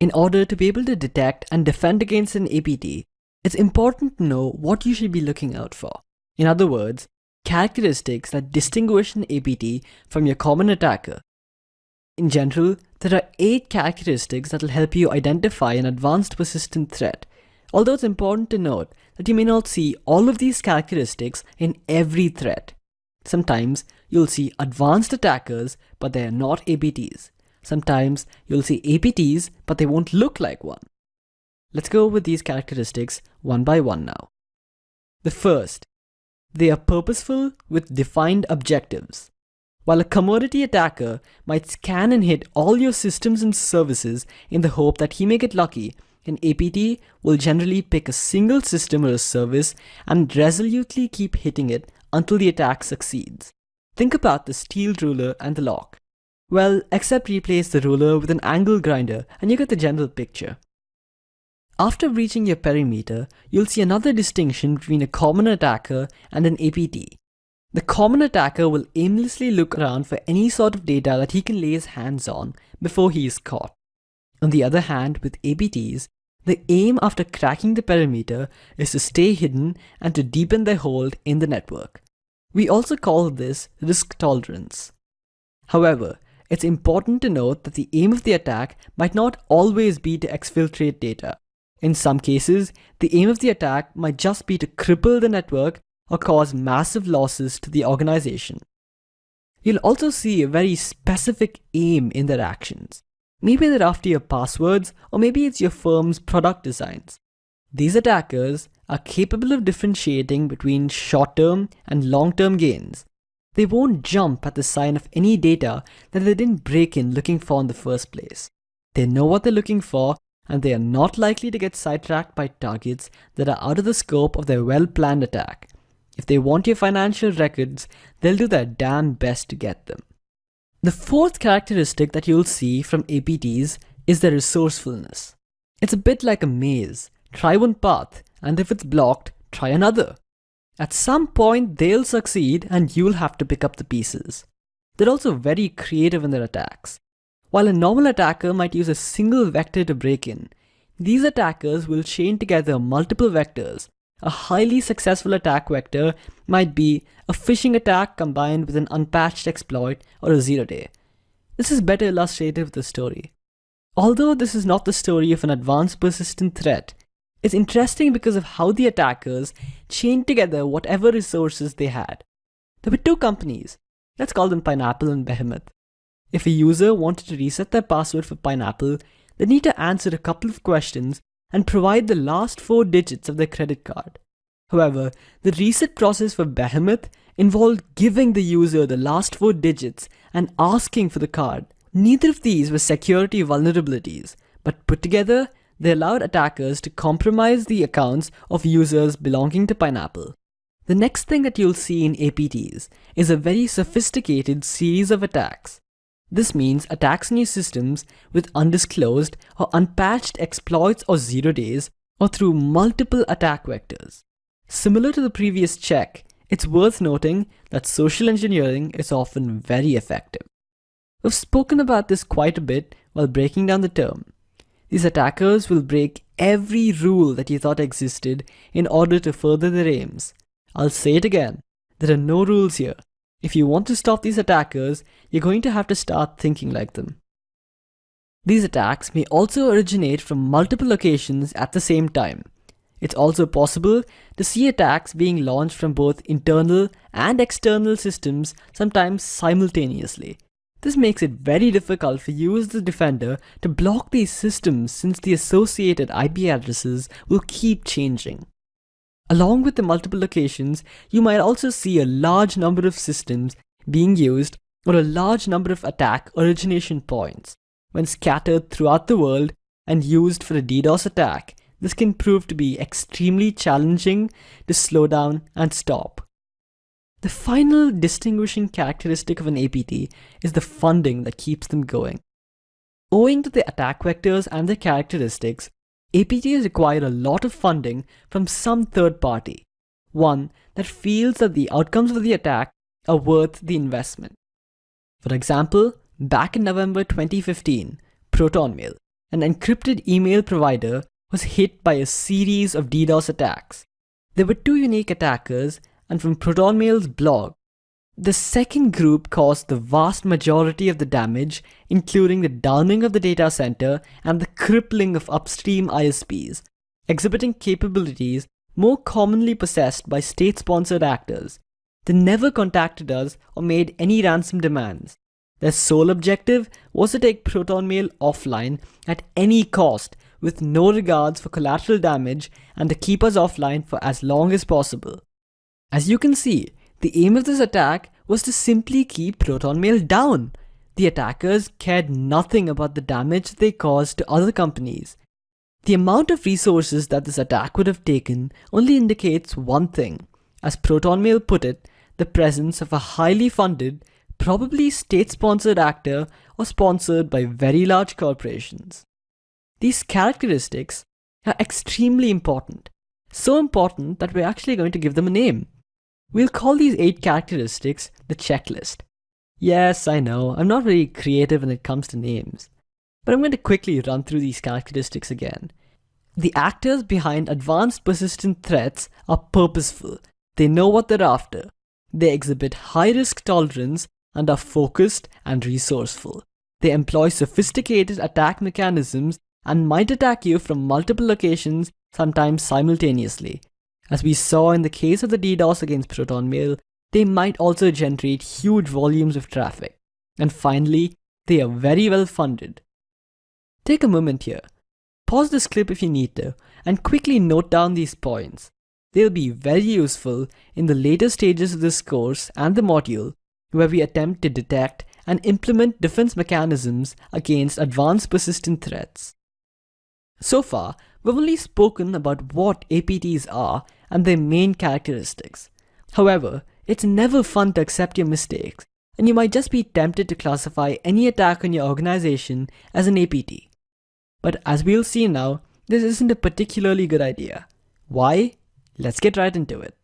In order to be able to detect and defend against an APT, it's important to know what you should be looking out for. In other words, characteristics that distinguish an APT from your common attacker. In general, there are 8 characteristics that will help you identify an advanced persistent threat, although it's important to note that you may not see all of these characteristics in every threat. Sometimes you'll see advanced attackers, but they are not APTs. Sometimes you'll see APTs, but they won't look like one. Let's go over these characteristics one by one now. The first, they are purposeful with defined objectives. While a commodity attacker might scan and hit all your systems and services in the hope that he may get lucky, an APT will generally pick a single system or a service and resolutely keep hitting it until the attack succeeds. Think about the steel ruler and the lock. Well, except replace the ruler with an angle grinder and you get the general picture. After reaching your perimeter, you'll see another distinction between a common attacker and an APT. The common attacker will aimlessly look around for any sort of data that he can lay his hands on before he is caught. On the other hand, with APTs, the aim after cracking the perimeter is to stay hidden and to deepen their hold in the network. We also call this risk tolerance. However, it's important to note that the aim of the attack might not always be to exfiltrate data. In some cases, the aim of the attack might just be to cripple the network or cause massive losses to the organization. You'll also see a very specific aim in their actions. Maybe they're after your passwords, or maybe it's your firm's product designs. These attackers are capable of differentiating between short-term and long-term gains. They won't jump at the sign of any data that they didn't break in looking for in the first place. They know what they're looking for, and they are not likely to get sidetracked by targets that are out of the scope of their well-planned attack. If they want your financial records, they'll do their damn best to get them. The fourth characteristic that you'll see from APTs is their resourcefulness. It's a bit like a maze. Try one path, and if it's blocked, try another. At some point, they'll succeed and you'll have to pick up the pieces. They're also very creative in their attacks. While a normal attacker might use a single vector to break in, these attackers will chain together multiple vectors. A highly successful attack vector might be a phishing attack combined with an unpatched exploit or a 0-day. This is better illustrated with the story. Although this is not the story of an advanced persistent threat, it's interesting because of how the attackers chained together whatever resources they had. There were 2 companies. Let's call them Pineapple and Behemoth. If a user wanted to reset their password for Pineapple, they need to answer a couple of questions and provide the last 4 digits of their credit card. However, the reset process for Behemoth involved giving the user the last 4 digits and asking for the card. Neither of these were security vulnerabilities, but put together, they allowed attackers to compromise the accounts of users belonging to Pineapple. The next thing that you'll see in APTs is a very sophisticated series of attacks. This means attacks on your systems with undisclosed or unpatched exploits or 0-days or through multiple attack vectors. Similar to the previous check, it's worth noting that social engineering is often very effective. We've spoken about this quite a bit while breaking down the term. These attackers will break every rule that you thought existed in order to further their aims. I'll say it again, there are no rules here. If you want to stop these attackers, you're going to have to start thinking like them. These attacks may also originate from multiple locations at the same time. It's also possible to see attacks being launched from both internal and external systems, sometimes simultaneously. This makes it very difficult for you as the defender to block these systems since the associated IP addresses will keep changing. Along with the multiple locations, you might also see a large number of systems being used or a large number of attack origination points. When scattered throughout the world and used for a DDoS attack, this can prove to be extremely challenging to slow down and stop. The final distinguishing characteristic of an APT is the funding that keeps them going. Owing to the attack vectors and their characteristics, APTs require a lot of funding from some third party, one that feels that the outcomes of the attack are worth the investment. For example, back in November 2015, ProtonMail, an encrypted email provider was hit by a series of DDoS attacks. There were two unique attackers, and from ProtonMail's blog, the second group caused the vast majority of the damage, including the downing of the data center and the crippling of upstream ISPs, exhibiting capabilities more commonly possessed by state-sponsored actors. They never contacted us or made any ransom demands. Their sole objective was to take ProtonMail offline at any cost, with no regards for collateral damage, and to keep us offline for as long as possible. As you can see, the aim of this attack was to simply keep ProtonMail down. The attackers cared nothing about the damage they caused to other companies. The amount of resources that this attack would have taken only indicates one thing. As ProtonMail put it, the presence of a highly funded, probably state-sponsored actor or sponsored by very large corporations. These characteristics are extremely important, so important that we're actually going to give them a name. We'll call these 8 characteristics the checklist. Yes, I know, I'm not very creative when it comes to names, but I'm going to quickly run through these characteristics again. The actors behind advanced persistent threats are purposeful. They know what they're after. They exhibit high risk tolerance and are focused and resourceful. They employ sophisticated attack mechanisms and might attack you from multiple locations, sometimes simultaneously. As we saw in the case of the DDoS against ProtonMail, they might also generate huge volumes of traffic. And finally, they are very well funded. Take a moment here. Pause this clip if you need to, and quickly note down these points. They'll be very useful in the later stages of this course and the module, where we attempt to detect and implement defense mechanisms against advanced persistent threats. So far, we've only spoken about what APTs are and their main characteristics. However, it's never fun to accept your mistakes, and you might just be tempted to classify any attack on your organization as an APT. But as we'll see now, this isn't a particularly good idea. Why? Let's get right into it.